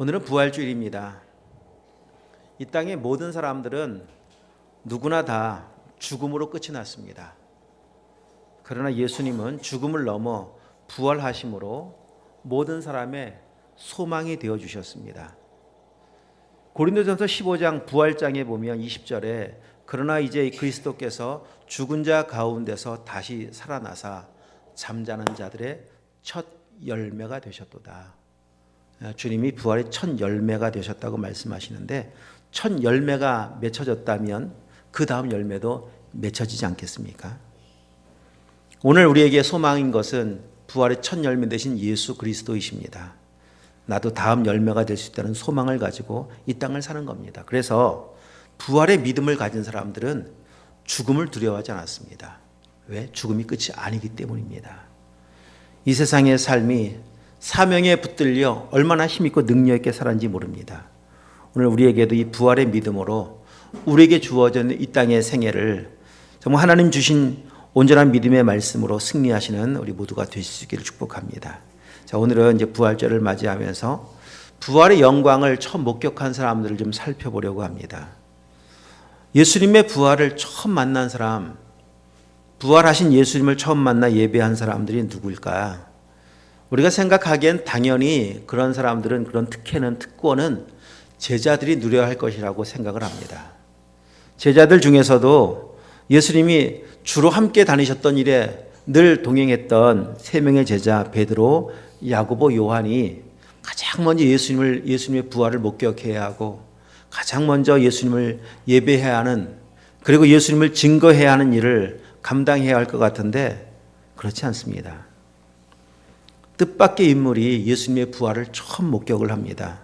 오늘은 부활주일입니다. 이 땅의 모든 사람들은 누구나 다 죽음으로 끝이 났습니다. 그러나 예수님은 죽음을 넘어 부활하심으로 모든 사람의 소망이 되어 주셨습니다. 고린도전서 15장 부활장에 보면 20절에 그러나 이제 그리스도께서 죽은 자 가운데서 다시 살아나사 잠자는 자들의 첫 열매가 되셨도다. 주님이 부활의 첫 열매가 되셨다고 말씀하시는데 첫 열매가 맺혀졌다면 그 다음 열매도 맺혀지지 않겠습니까? 오늘 우리에게 소망인 것은 부활의 첫 열매 되신 예수 그리스도이십니다. 나도 다음 열매가 될 수 있다는 소망을 가지고 이 땅을 사는 겁니다. 그래서 부활의 믿음을 가진 사람들은 죽음을 두려워하지 않았습니다. 왜? 죽음이 끝이 아니기 때문입니다. 이 세상의 삶이 사명에 붙들려 얼마나 힘있고 능력있게 살았는지 모릅니다. 오늘 우리에게도 이 부활의 믿음으로 우리에게 주어진 이 땅의 생애를 정말 하나님 주신 온전한 믿음의 말씀으로 승리하시는 우리 모두가 되실 수 있기를 축복합니다. 자, 오늘은 이제 부활절을 맞이하면서 부활의 영광을 처음 목격한 사람들을 좀 살펴보려고 합니다. 예수님의 부활을 처음 만난 사람, 부활하신 예수님을 처음 만나 예배한 사람들이 누구일까? 우리가 생각하기엔 당연히 그런 사람들은 그런 특권은 제자들이 누려야 할 것이라고 생각을 합니다. 제자들 중에서도 예수님이 주로 함께 다니셨던 일에 늘 동행했던 세 명의 제자 베드로, 야고보, 요한이 가장 먼저 예수님의 부활을 목격해야 하고 가장 먼저 예수님을 예배해야 하는, 그리고 예수님을 증거해야 하는 일을 감당해야 할 것 같은데 그렇지 않습니다. 뜻밖의 인물이 예수님의 부활을 처음 목격을 합니다.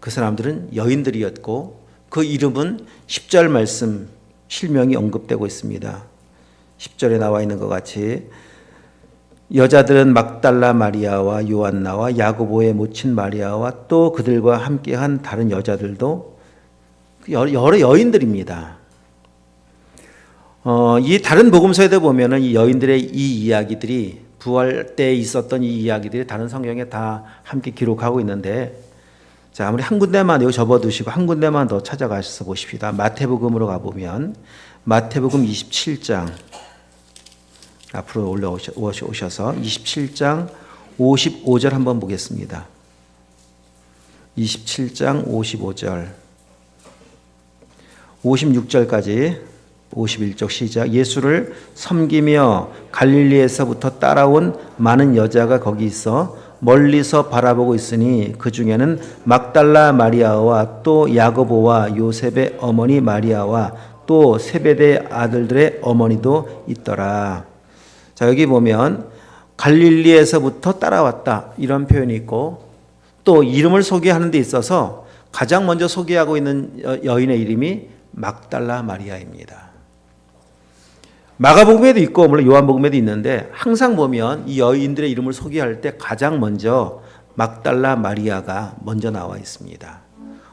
그 사람들은 여인들이었고 그 이름은 10절 말씀 실명이 언급되고 있습니다. 10절에 나와 있는 것 같이 여자들은 막달라 마리아와 요한나와 야고보의 모친 마리아와 또 그들과 함께한 다른 여자들도 여러 여인들입니다. 이 다른 복음서에도 보면은 이 여인들의 이 이야기들이 부활 때 있었던 이 이야기들이 다른 성경에 다 함께 기록하고 있는데, 자, 아무리 한 군데만 여기 접어두시고 한 군데만 더 찾아가셔서 보십시다. 마태복음으로 가보면 마태복음 27장 앞으로 올라오셔서 27장 55절 한번 보겠습니다. 27장 55절 56절까지 51쪽 시작. 예수를 섬기며 갈릴리에서부터 따라온 많은 여자가 거기 있어 멀리서 바라보고 있으니 그 중에는 막달라 마리아와 또 야고보와 요셉의 어머니 마리아와 또 세베대 아들들의 어머니도 있더라. 자, 여기 보면 갈릴리에서부터 따라왔다 이런 표현이 있고, 또 이름을 소개하는 데 있어서 가장 먼저 소개하고 있는 여인의 이름이 막달라 마리아입니다. 마가복음에도 있고 물론 요한복음에도 있는데 항상 보면 이 여인들의 이름을 소개할 때 가장 먼저 막달라 마리아가 먼저 나와 있습니다.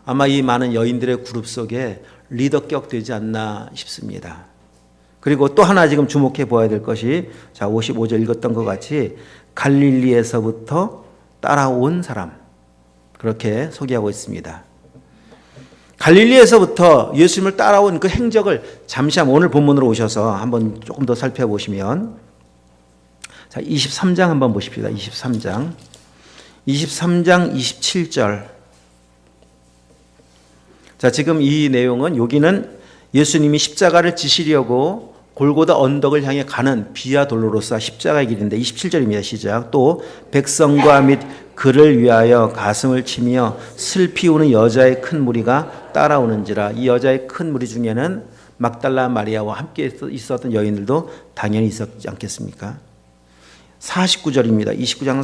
아마 이 많은 여인들의 그룹 속에 리더격 되지 않나 싶습니다. 그리고 또 하나 지금 주목해 보아야 될 것이, 자, 55절 읽었던 것 같이 갈릴리에서부터 따라온 사람, 그렇게 소개하고 있습니다. 갈릴리에서부터 예수님을 따라온 그 행적을 잠시 한번 오늘 본문으로 오셔서 한번 조금 더 살펴보시면, 자, 23장 한번 보십시다. 23장 27절. 자, 지금 이 내용은 여기는 예수님이 십자가를 지시려고 골고다 언덕을 향해 가는 비아 돌로로사 십자가의 길인데 27절입니다. 시작. 또 백성과 및 그를 위하여 가슴을 치며 슬피 우는 여자의 큰 무리가 따라오는지라. 이 여자의 큰 무리 중에는 막달라 마리아와 함께 있었던 여인들도 당연히 있었지 않겠습니까? 49절입니다. 29장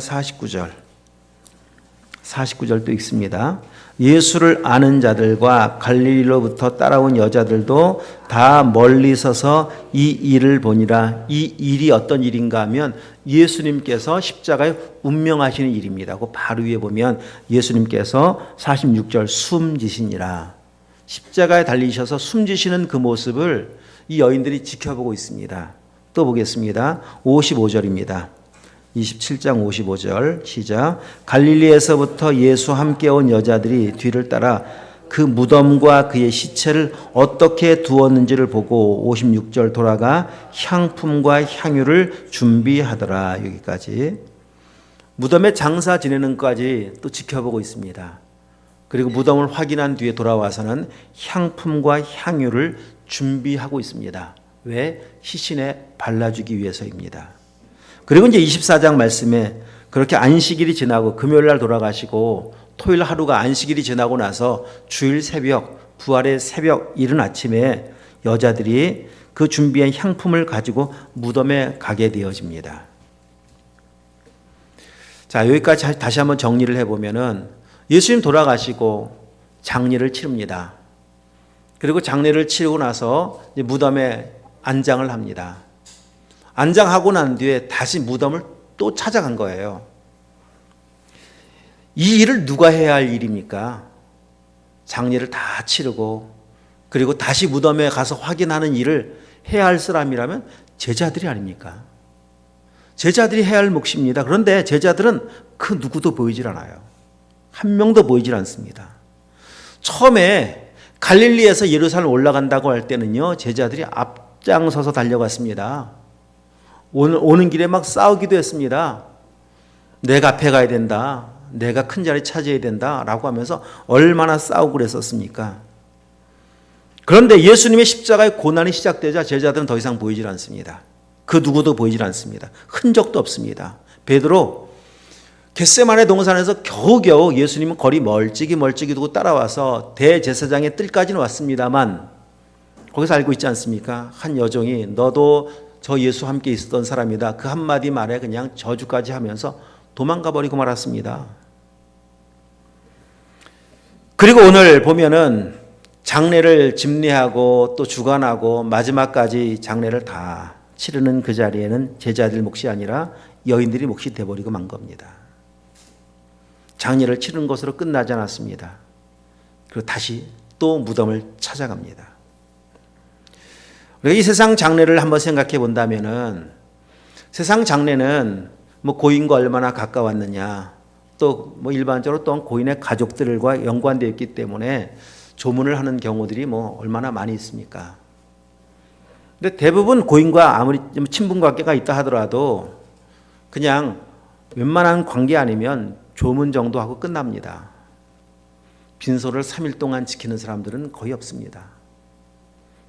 49절도 있습니다. 예수를 아는 자들과 갈릴리로부터 따라온 여자들도 다 멀리 서서 이 일을 보니라. 이 일이 어떤 일인가 하면 예수님께서 십자가에 운명하시는 일입니다. 그 바로 위에 보면 예수님께서 46절 숨지시니라. 십자가에 달리셔서 숨지시는 그 모습을 이 여인들이 지켜보고 있습니다. 또 보겠습니다. 55절입니다. 27장 55절 시작. 갈릴리에서부터 예수 함께 온 여자들이 뒤를 따라 그 무덤과 그의 시체를 어떻게 두었는지를 보고 56절 돌아가 향품과 향유를 준비하더라. 여기까지. 무덤에 장사 지내는 것까지 또 지켜보고 있습니다. 그리고 무덤을 확인한 뒤에 돌아와서는 향품과 향유를 준비하고 있습니다. 왜? 시신에 발라주기 위해서입니다. 그리고 이제 24장 말씀에 그렇게 안식일이 지나고 금요일 날 돌아가시고 토요일 하루가 안식일이 지나고 나서 주일 새벽, 부활의 새벽 이른 아침에 여자들이 그 준비한 향품을 가지고 무덤에 가게 되어집니다. 자, 여기까지 다시 한번 정리를 해보면은 예수님 돌아가시고 장례를 치릅니다. 그리고 장례를 치르고 나서 이제 무덤에 안장을 합니다. 안장하고 난 뒤에 다시 무덤을 또 찾아간 거예요. 이 일을 누가 해야 할 일입니까? 장례를 다 치르고 그리고 다시 무덤에 가서 확인하는 일을 해야 할 사람이라면 제자들이 아닙니까? 제자들이 해야 할 몫입니다. 그런데 제자들은 그 누구도 보이질 않아요. 한 명도 보이질 않습니다. 처음에 갈릴리에서 예루살렘 올라간다고 할 때는요, 제자들이 앞장서서 달려갔습니다. 오는 길에 막 싸우기도 했습니다. 내가 앞에 가야 된다. 내가 큰 자리 차지해야 된다. 라고 하면서 얼마나 싸우고 그랬었습니까? 그런데 예수님의 십자가의 고난이 시작되자 제자들은 더 이상 보이질 않습니다. 그 누구도 보이질 않습니다. 흔적도 없습니다. 베드로 겟세마네 동산에서 겨우겨우 예수님은 거리 멀찍이 두고 따라와서 대제사장의 뜰까지는 왔습니다만 거기서 알고 있지 않습니까? 한 여종이 너도 저 예수 함께 있었던 사람이다. 그 한마디 말에 그냥 저주까지 하면서 도망가 버리고 말았습니다. 그리고 오늘 보면은 장례를 집례하고 또 주관하고 마지막까지 장례를 다 치르는 그 자리에는 제자들 몫이 아니라 여인들이 몫이 돼버리고 만 겁니다. 장례를 치르는 것으로 끝나지 않았습니다. 그리고 다시 또 무덤을 찾아갑니다. 우리가 이 세상 장례를 한번 생각해 본다면은 세상 장례는 뭐 고인과 얼마나 가까웠느냐, 또 뭐 일반적으로 또 고인의 가족들과 연관되어 있기 때문에 조문을 하는 경우들이 뭐 얼마나 많이 있습니까? 근데 대부분 고인과 아무리 친분 관계가 있다 하더라도 그냥 웬만한 관계 아니면 조문 정도 하고 끝납니다. 빈소를 3일 동안 지키는 사람들은 거의 없습니다.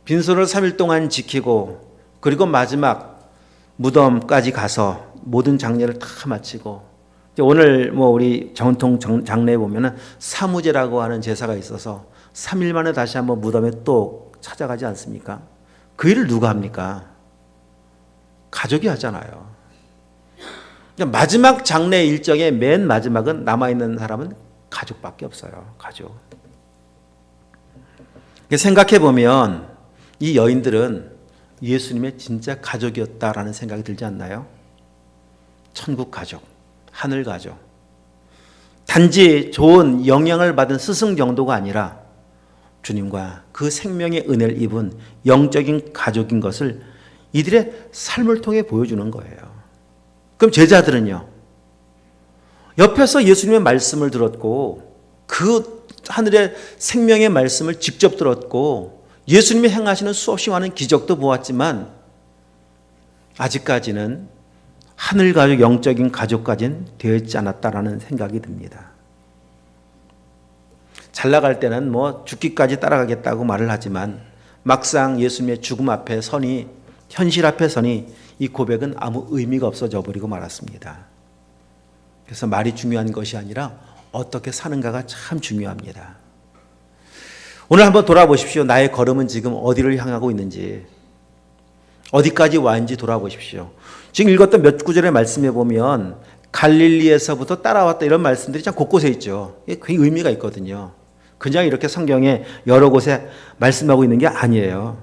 빈소를 3일 동안 지키고 그리고 마지막 무덤까지 가서 모든 장례를 다 마치고 오늘 뭐 우리 전통 장례에 보면은 사무제라고 하는 제사가 있어서 3일 만에 다시 한번 무덤에 또 찾아가지 않습니까? 그 일을 누가 합니까? 가족이 하잖아요. 마지막 장례 일정의 맨 마지막은 남아있는 사람은 가족밖에 없어요. 가족. 생각해 보면 이 여인들은 예수님의 진짜 가족이었다라는 생각이 들지 않나요? 천국 가족, 하늘 가족. 단지 좋은 영향을 받은 스승 정도가 아니라 주님과 그 생명의 은혜를 입은 영적인 가족인 것을 이들의 삶을 통해 보여주는 거예요. 그럼 제자들은요? 옆에서 예수님의 말씀을 들었고 그 하늘의 생명의 말씀을 직접 들었고 예수님이 행하시는 수없이 많은 기적도 보았지만 아직까지는 하늘 가족, 영적인 가족까지는 되어있지 않았다라는 생각이 듭니다. 잘 나갈 때는 뭐 죽기까지 따라가겠다고 말을 하지만 막상 예수님의 죽음 앞에 서니, 현실 앞에 서니 이 고백은 아무 의미가 없어져 버리고 말았습니다. 그래서 말이 중요한 것이 아니라 어떻게 사는가가 참 중요합니다. 오늘 한번 돌아보십시오. 나의 걸음은 지금 어디를 향하고 있는지, 어디까지 와 있는지 돌아보십시오. 지금 읽었던 몇 구절의 말씀에 보면 갈릴리에서부터 따라왔다 이런 말씀들이 참 곳곳에 있죠. 이게 굉장히 의미가 있거든요. 그냥 이렇게 성경에 여러 곳에 말씀하고 있는 게 아니에요.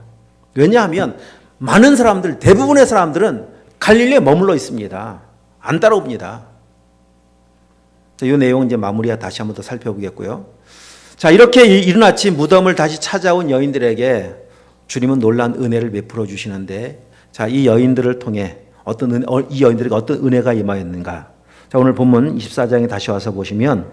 왜냐하면 많은 사람들, 대부분의 사람들은 갈릴리에 머물러 있습니다. 안 따라옵니다. 이 내용 이제 마무리야 다시 한번 더 살펴보겠고요. 자, 이렇게 이른 아침 무덤을 다시 찾아온 여인들에게 주님은 놀라운 은혜를 베풀어 주시는데, 자, 이 여인들을 통해 이 여인들에게 어떤 은혜가 임하였는가. 자, 오늘 본문 24장에 다시 와서 보시면,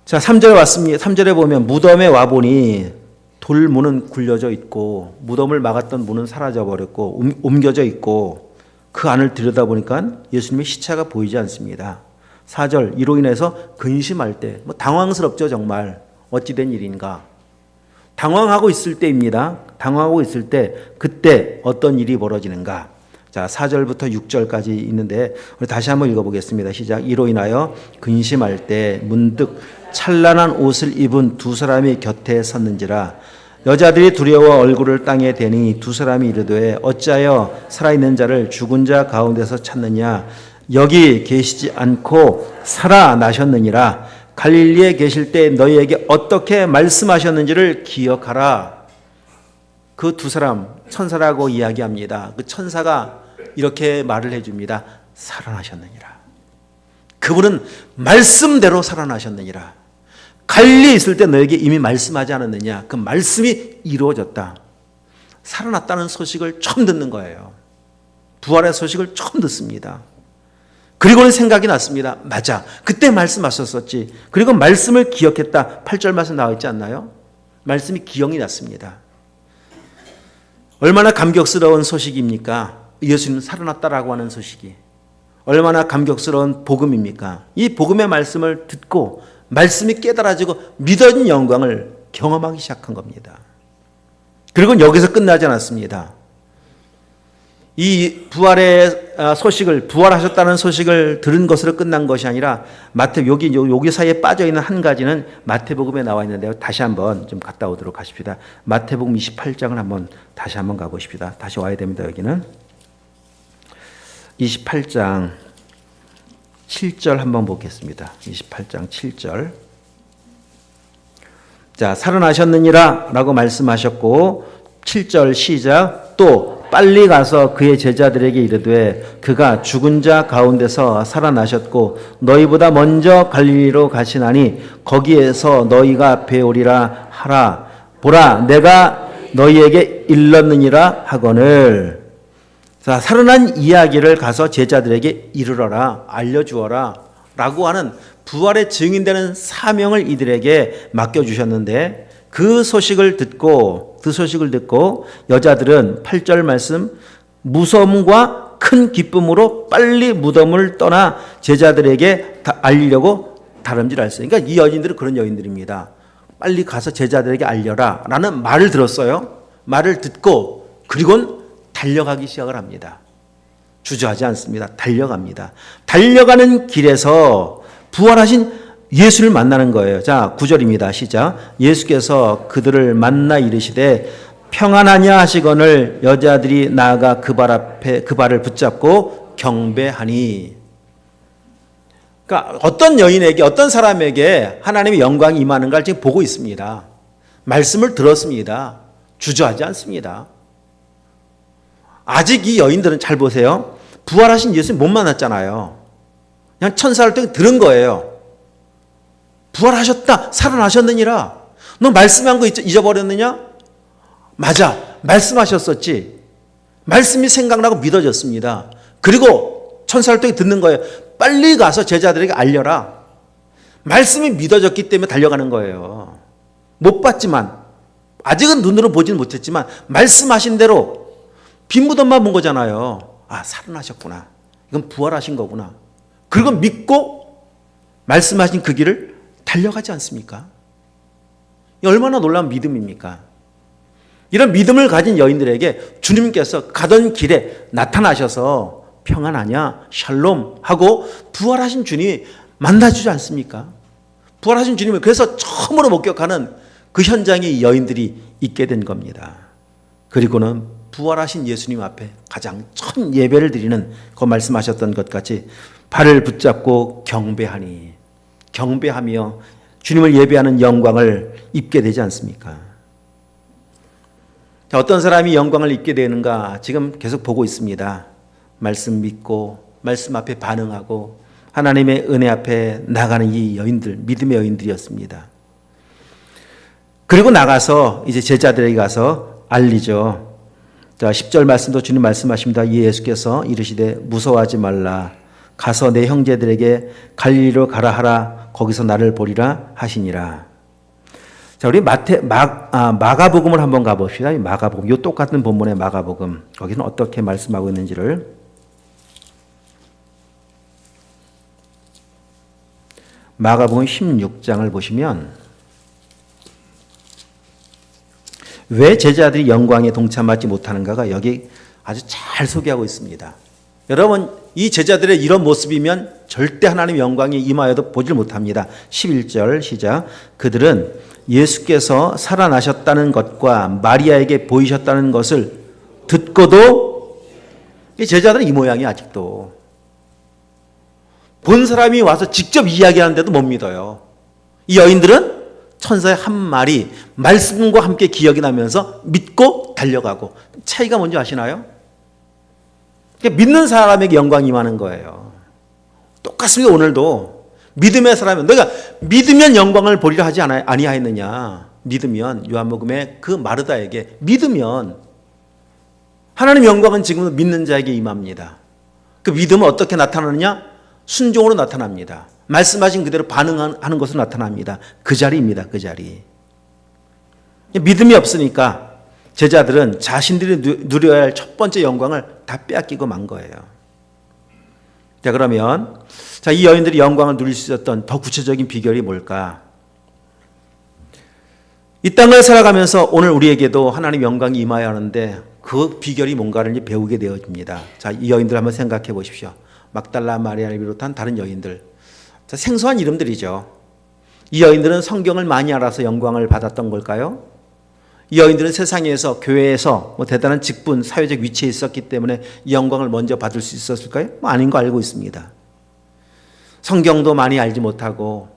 자, 3절에 왔습니다. 3절에 보면 무덤에 와보니 돌문은 굴려져 있고 무덤을 막았던 문은 사라져 버렸고 옮겨져 있고 그 안을 들여다보니까 예수님의 시체가 보이지 않습니다. 4절, 이로 인해서 근심할 때, 당황스럽죠. 정말 어찌된 일인가. 당황하고 있을 때입니다. 당황하고 있을 때 그때 어떤 일이 벌어지는가. 자, 4절부터 6절까지 있는데 우리 다시 한번 읽어보겠습니다. 시작. 이로 인하여 근심할 때 문득 찬란한 옷을 입은 두 사람이 곁에 섰는지라. 여자들이 두려워 얼굴을 땅에 대니 두 사람이 이르되 어찌하여 살아있는 자를 죽은 자 가운데서 찾느냐. 여기 계시지 않고 살아나셨느니라. 갈릴리에 계실 때 너희에게 어떻게 말씀하셨는지를 기억하라. 그 두 사람 천사라고 이야기합니다. 그 천사가 이렇게 말을 해줍니다. 살아나셨느니라. 그분은 말씀대로 살아나셨느니라. 갈릴리에 있을 때 너에게 이미 말씀하지 않았느냐. 그 말씀이 이루어졌다. 살아났다는 소식을 처음 듣는 거예요. 부활의 소식을 처음 듣습니다. 그리고는 생각이 났습니다. 맞아, 그때 말씀하셨었지. 그리고 말씀을 기억했다. 8절 말씀 나와 있지 않나요? 말씀이 기억이 났습니다. 얼마나 감격스러운 소식입니까? 예수님 살아났다라고 하는 소식이. 얼마나 감격스러운 복음입니까? 이 복음의 말씀을 듣고 말씀이 깨달아지고 믿어진 영광을 경험하기 시작한 겁니다. 그리고 여기서 끝나지 않았습니다. 이 부활의 소식을, 부활하셨다는 소식을 들은 것으로 끝난 것이 아니라 여기 사이에 빠져 있는 한 가지는 마태복음에 나와 있는데요. 다시 한번 좀 갔다 오도록 하십시다. 마태복음 28장을 한번 다시 한번 가보십시다. 다시 와야 됩니다. 여기는 28장 7절 한번 보겠습니다. 28장 7절. 자, 살아나셨느니라 라고 말씀하셨고 7절 시작. 또 빨리 가서 그의 제자들에게 이르되 그가 죽은 자 가운데서 살아나셨고 너희보다 먼저 갈릴리로 가시나니 거기에서 너희가 배우리라 하라. 보라, 내가 너희에게 일렀느니라 하거늘. 자, 살아난 이야기를 가서 제자들에게 이르러라, 알려주어라 라고 하는 부활의 증인되는 사명을 이들에게 맡겨주셨는데 그 소식을 듣고 여자들은 8절 말씀 무서움과 큰 기쁨으로 빨리 무덤을 떠나 제자들에게 알리려고 다름질했어요. 그러니까 이 여인들은 그런 여인들입니다. 빨리 가서 제자들에게 알려라 라는 말을 들었어요. 말을 듣고 그리고는 달려가기 시작을 합니다. 주저하지 않습니다. 달려갑니다. 달려가는 길에서 부활하신 예수를 만나는 거예요. 자, 9절입니다. 시작. 예수께서 그들을 만나 이르시되 평안하냐 하시거늘 여자들이 나아가 그 발을 붙잡고 경배하니. 그러니까 어떤 여인에게, 어떤 사람에게 하나님의 영광이 임하는가를 지금 보고 있습니다. 말씀을 들었습니다. 주저하지 않습니다. 아직 이 여인들은 잘 보세요. 부활하신 예수님 못 만났잖아요. 그냥 천사를 들은 거예요. 부활하셨다, 살아나셨느니라. 너 말씀한 거 잊어버렸느냐? 맞아, 말씀하셨었지. 말씀이 생각나고 믿어졌습니다. 그리고 천사를 듣는 거예요. 빨리 가서 제자들에게 알려라. 말씀이 믿어졌기 때문에 달려가는 거예요. 못 봤지만, 아직은 눈으로 보지는 못했지만 말씀하신 대로 빈 무덤만 본 거잖아요. 아, 살아나셨구나. 이건 부활하신 거구나. 그리고 믿고 말씀하신 그 길을 달려가지 않습니까? 얼마나 놀라운 믿음입니까? 이런 믿음을 가진 여인들에게 주님께서 가던 길에 나타나셔서 평안하냐, 샬롬 하고 부활하신 주님이 만나주지 않습니까? 부활하신 주님을 그래서 처음으로 목격하는 그 현장에 이 여인들이 있게 된 겁니다. 그리고는 부활하신 예수님 앞에 가장 첫 예배를 드리는 그 말씀하셨던 것 같이 발을 붙잡고 경배하며 주님을 예배하는 영광을 입게 되지 않습니까? 자, 어떤 사람이 영광을 입게 되는가 지금 계속 보고 있습니다. 말씀 믿고 말씀 앞에 반응하고 하나님의 은혜 앞에 나가는 이 여인들, 믿음의 여인들이었습니다. 그리고 나가서 이제 제자들에게 가서 알리죠. 자, 10절 말씀도 주님 말씀하십니다. 이 예수께서 이르시되 무서워하지 말라. 가서 내 형제들에게 갈릴리로 가라 하라. 거기서 나를 보리라 하시니라. 자, 우리 마가복음을 한번 가봅시다. 마가복음, 이 똑같은 본문의 마가복음. 거기는 어떻게 말씀하고 있는지를. 마가복음 16장을 보시면 왜 제자들이 영광에 동참하지 못하는가가 여기 아주 잘 소개하고 있습니다. 여러분, 이 제자들의 이런 모습이면 절대 하나님의 영광이 임하여도 보질 못합니다. 11절 시작. 그들은 예수께서 살아나셨다는 것과 마리아에게 보이셨다는 것을 듣고도, 이 제자들은 이 모양이 아직도 본 사람이 와서 직접 이야기하는데도 못 믿어요. 이 여인들은 천사의 한 말이 말씀과 함께 기억이 나면서 믿고 달려가고. 차이가 뭔지 아시나요? 믿는 사람에게 영광이 임하는 거예요. 똑같습니다. 오늘도 믿음의 사람은 너희가 믿으면 영광을 보리라 하지 아니하였느냐. 믿으면, 요한복음의 그 마르다에게 믿으면 하나님 영광은 지금도 믿는 자에게 임합니다. 그 믿음은 어떻게 나타나느냐? 순종으로 나타납니다. 말씀하신 그대로 반응하는 것으로 나타납니다. 그 자리입니다. 그 자리. 믿음이 없으니까 제자들은 자신들이 누려야 할 첫 번째 영광을 다 빼앗기고 만 거예요. 자, 그러면 이 여인들이 영광을 누릴 수 있었던 더 구체적인 비결이 뭘까? 이 땅을 살아가면서 오늘 우리에게도 하나님 영광이 임하여야 하는데 그 비결이 뭔가를 이제 배우게 되어집니다. 자, 이 여인들 한번 생각해 보십시오. 막달라 마리아를 비롯한 다른 여인들. 자, 생소한 이름들이죠. 이 여인들은 성경을 많이 알아서 영광을 받았던 걸까요? 이 여인들은 세상에서, 교회에서 대단한 직분, 사회적 위치에 있었기 때문에 이 영광을 먼저 받을 수 있었을까요? 아닌 거 알고 있습니다. 성경도 많이 알지 못하고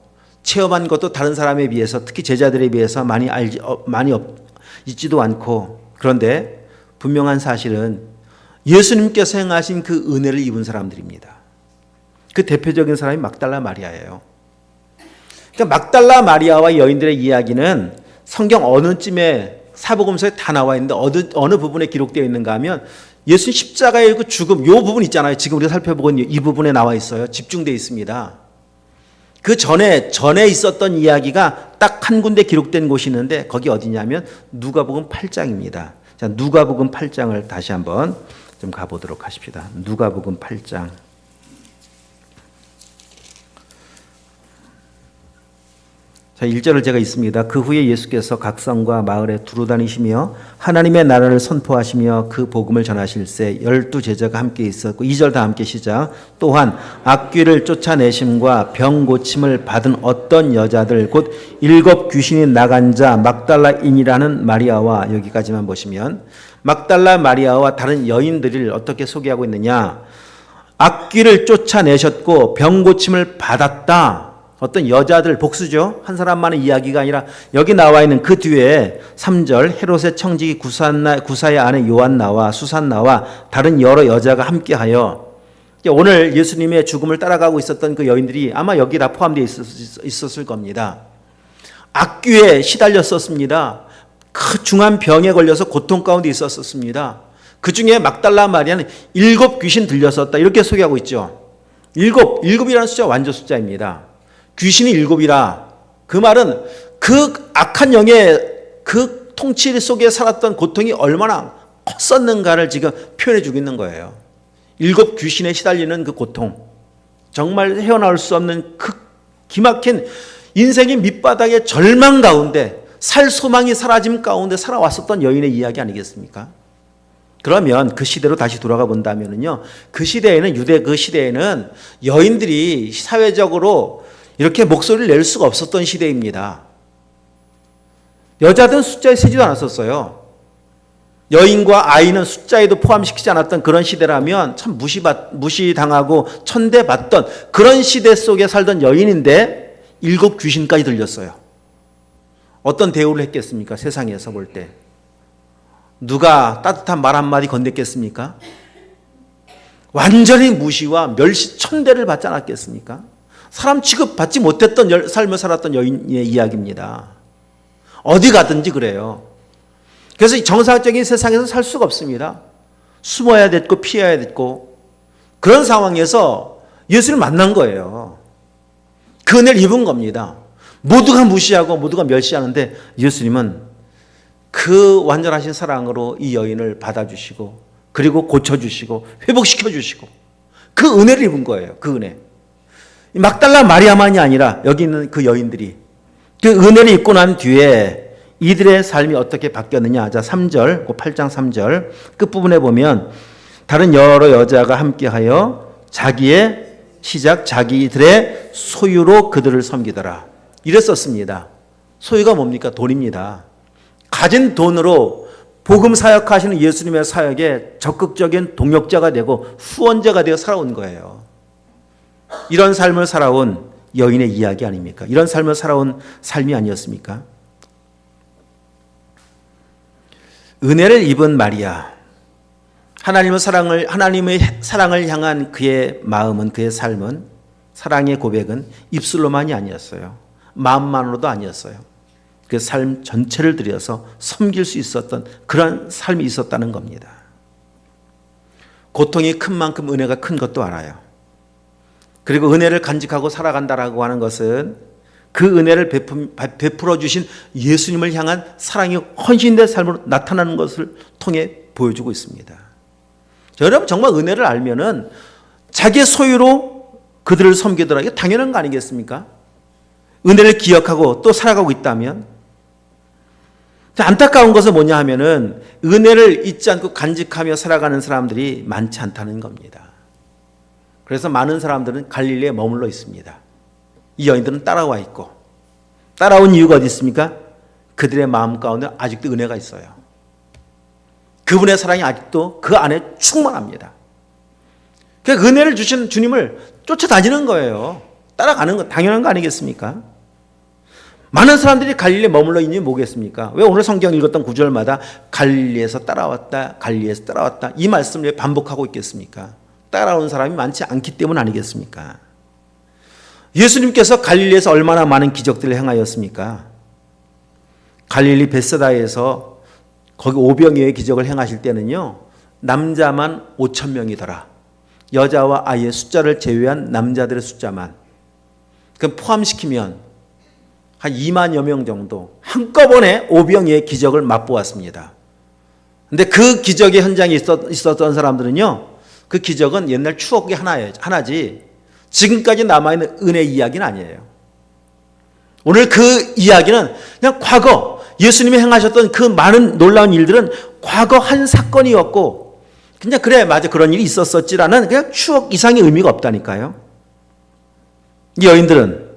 체험한 것도 다른 사람에 비해서, 특히 제자들에 비해서 많이 있지도 않고, 그런데 분명한 사실은 예수님께서 행하신 그 은혜를 입은 사람들입니다. 그 대표적인 사람이 막달라 마리아예요. 그러니까 막달라 마리아와 여인들의 이야기는 성경 어느 쯤에 사복음서에 다 나와 있는데 어느 부분에 기록되어 있는가 하면 예수님 십자가의 그 죽음, 이 부분 있잖아요. 지금 우리가 살펴보고 있는 이 부분에 나와 있어요. 집중되어 있습니다. 그 전에 있었던 이야기가 딱 한 군데 기록된 곳이 있는데 거기 어디냐면 누가복음 8장입니다. 자, 누가복음 8장을 다시 한번 좀 가보도록 하십시다. 누가복음 8장. 자, 1절을 제가 있습니다. 그 후에 예수께서 각 성과 마을에 두루 다니시며 하나님의 나라를 선포하시며 그 복음을 전하실새 12 제자가 함께 있었고, 2절 다 함께 시작. 또한 악귀를 쫓아내심과 병 고침을 받은 어떤 여자들 곧 7 귀신이 나간 자 막달라인이라는 마리아와, 여기까지만 보시면 막달라 마리아와 다른 여인들을 어떻게 소개하고 있느냐. 악귀를 쫓아내셨고 병 고침을 받았다. 어떤 여자들, 복수죠. 한 사람만의 이야기가 아니라 여기 나와 있는 그 뒤에 3절 헤롯의 청지기 구사의 아내 요한나와 수산나와 다른 여러 여자가 함께하여, 오늘 예수님의 죽음을 따라가고 있었던 그 여인들이 아마 여기 다 포함되어 있었을 겁니다. 악귀에 시달렸었습니다. 그 중한 병에 걸려서 고통 가운데 있었습니다. 그 중에 막달라 마리아는 7 귀신 들렸었다, 이렇게 소개하고 있죠. 7이라는 숫자 완전 숫자입니다. 귀신이 7이라. 그 말은 그 악한 영의 그 통치 속에 살았던 고통이 얼마나 컸었는가를 지금 표현해 주고 있는 거예요. 7 귀신에 시달리는 그 고통, 정말 헤어나올 수 없는 그 기막힌 인생의 밑바닥의 절망 가운데, 살 소망이 사라짐 가운데 살아왔었던 여인의 이야기 아니겠습니까? 그러면 그 시대로 다시 돌아가 본다면요, 그 시대에는, 유대 그 시대에는 여인들이 사회적으로 이렇게 목소리를 낼 수가 없었던 시대입니다. 여자들은 숫자에 세지도 않았었어요. 여인과 아이는 숫자에도 포함시키지 않았던 그런 시대라면 참 무시당하고 천대받던 그런 시대 속에 살던 여인인데 7 귀신까지 들렸어요. 어떤 대우를 했겠습니까? 세상에서 볼 때. 누가 따뜻한 말 한마디 건넸겠습니까? 완전히 무시와 멸시, 천대를 받지 않았겠습니까? 사람 취급받지 못했던 삶을 살았던 여인의 이야기입니다. 어디 가든지 그래요. 그래서 정상적인 세상에서 살 수가 없습니다. 숨어야 됐고 피해야 됐고 그런 상황에서 예수를 만난 거예요. 그 은혜를 입은 겁니다. 모두가 무시하고 모두가 멸시하는데 예수님은 그 완전하신 사랑으로 이 여인을 받아주시고 그리고 고쳐주시고 회복시켜주시고 그 은혜를 입은 거예요. 그 은혜. 막달라 마리아만이 아니라 여기 있는 그 여인들이 그 은혜를 입고 난 뒤에 이들의 삶이 어떻게 바뀌었느냐. 자, 3절, 8장 3절 끝부분에 보면 다른 여러 여자가 함께하여 자기의 시작 자기들의 소유로 그들을 섬기더라. 이랬었습니다. 소유가 뭡니까? 돈입니다. 가진 돈으로 복음 사역하시는 예수님의 사역에 적극적인 동역자가 되고 후원자가 되어 살아온 거예요. 이런 삶을 살아온 여인의 이야기 아닙니까? 이런 삶을 살아온 삶이 아니었습니까? 은혜를 입은 마리아, 하나님의 사랑을 향한 그의 마음은, 그의 삶은, 사랑의 고백은 입술로만이 아니었어요. 마음만으로도 아니었어요. 그 삶 전체를 들여서 섬길 수 있었던 그런 삶이 있었다는 겁니다. 고통이 큰 만큼 은혜가 큰 것도 알아요. 그리고 은혜를 간직하고 살아간다라고 하는 것은 그 은혜를 베풀어 주신 예수님을 향한 사랑이 헌신된 삶으로 나타나는 것을 통해 보여주고 있습니다. 여러분 정말 은혜를 알면은 자기의 소유로 그들을 섬기더라. 이게 당연한 거 아니겠습니까? 은혜를 기억하고 또 살아가고 있다면. 안타까운 것은 뭐냐 하면은 은혜를 잊지 않고 간직하며 살아가는 사람들이 많지 않다는 겁니다. 그래서 많은 사람들은 갈릴리에 머물러 있습니다. 이 여인들은 따라와 있고, 따라온 이유가 어디 있습니까? 그들의 마음 가운데 아직도 은혜가 있어요. 그분의 사랑이 아직도 그 안에 충만합니다. 그러니까 은혜를 주신 주님을 쫓아다니는 거예요. 따라가는 거 당연한 거 아니겠습니까? 많은 사람들이 갈릴리에 머물러 있는 이유는 뭐겠습니까? 왜 오늘 성경 읽었던 구절마다 갈릴리에서 따라왔다, 갈릴리에서 따라왔다 이 말씀을 왜 반복하고 있겠습니까? 따라오는 사람이 많지 않기 때문 아니겠습니까? 예수님께서 갈릴리에서 얼마나 많은 기적들을 행하였습니까? 갈릴리 벳세다에서 거기 오병이어의 기적을 행하실 때는요, 남자만 5,000명이더라. 여자와 아이의 숫자를 제외한 남자들의 숫자만. 그럼 포함시키면 한 2만여 명 정도 한꺼번에 오병이어의 기적을 맛보았습니다. 근데 그 기적의 현장에 있었던 사람들은요, 그 기적은 옛날 추억이 하나지 지금까지 남아있는 은혜 이야기는 아니에요. 오늘 그 이야기는 그냥 과거 예수님이 행하셨던 그 많은 놀라운 일들은 과거 한 사건이었고 그냥 그래 맞아 그런 일이 있었었지라는 그냥 추억 이상의 의미가 없다니까요. 이 여인들은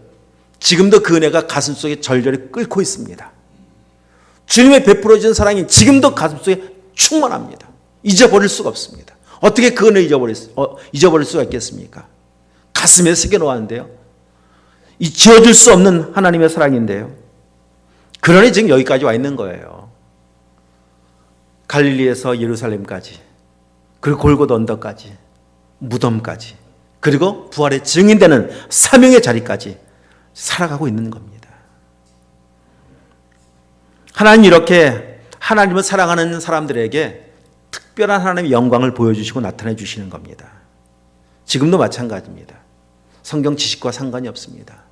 지금도 그 은혜가 가슴속에 절절히 끓고 있습니다. 주님의 베풀어진 사랑이 지금도 가슴속에 충만합니다. 잊어버릴 수가 없습니다. 어떻게 그 은혜 잊어버릴 수가 있겠습니까? 가슴에 새겨놓았는데요. 이 지워질 수 없는 하나님의 사랑인데요. 그러니 지금 여기까지 와 있는 거예요. 갈릴리에서 예루살렘까지, 그리고 골고다 언덕까지, 무덤까지, 그리고 부활의 증인되는 사명의 자리까지 살아가고 있는 겁니다. 하나님 이렇게 하나님을 사랑하는 사람들에게 특별한 하나님의 영광을 보여주시고 나타내 주시는 겁니다. 지금도 마찬가지입니다. 성경 지식과 상관이 없습니다.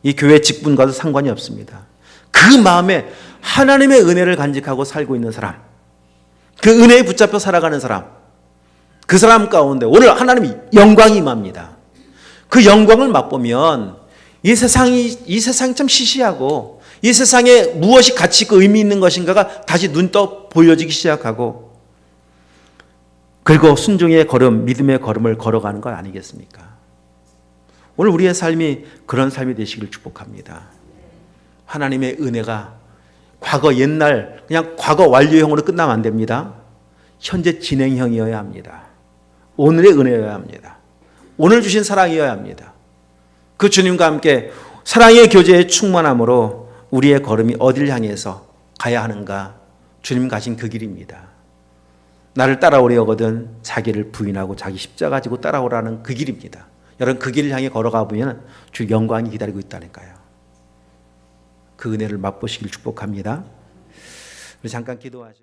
이 교회 직분과도 상관이 없습니다. 그 마음에 하나님의 은혜를 간직하고 살고 있는 사람, 그 은혜에 붙잡혀 살아가는 사람, 그 사람 가운데 오늘 하나님의 영광이 임합니다. 그 영광을 맛보면 이 세상이 참 시시하고 이 세상에 무엇이 가치 있고 의미 있는 것인가가 다시 눈떠 보여지기 시작하고 그리고 순종의 걸음, 믿음의 걸음을 걸어가는 것 아니겠습니까? 오늘 우리의 삶이 그런 삶이 되시길 축복합니다. 하나님의 은혜가 과거 옛날 그냥 과거 완료형으로 끝나면 안 됩니다. 현재 진행형이어야 합니다. 오늘의 은혜여야 합니다. 오늘 주신 사랑이어야 합니다. 그 주님과 함께 사랑의 교제에 충만함으로 우리의 걸음이 어딜 향해서 가야 하는가? 주님 가신 그 길입니다. 나를 따라오려거든 자기를 부인하고 자기 십자가 지고 따라오라는 그 길입니다. 여러분 그 길을 향해 걸어가 보면 주 영광이 기다리고 있다니까요. 그 은혜를 맛보시길 축복합니다. 우리 잠깐 기도하시고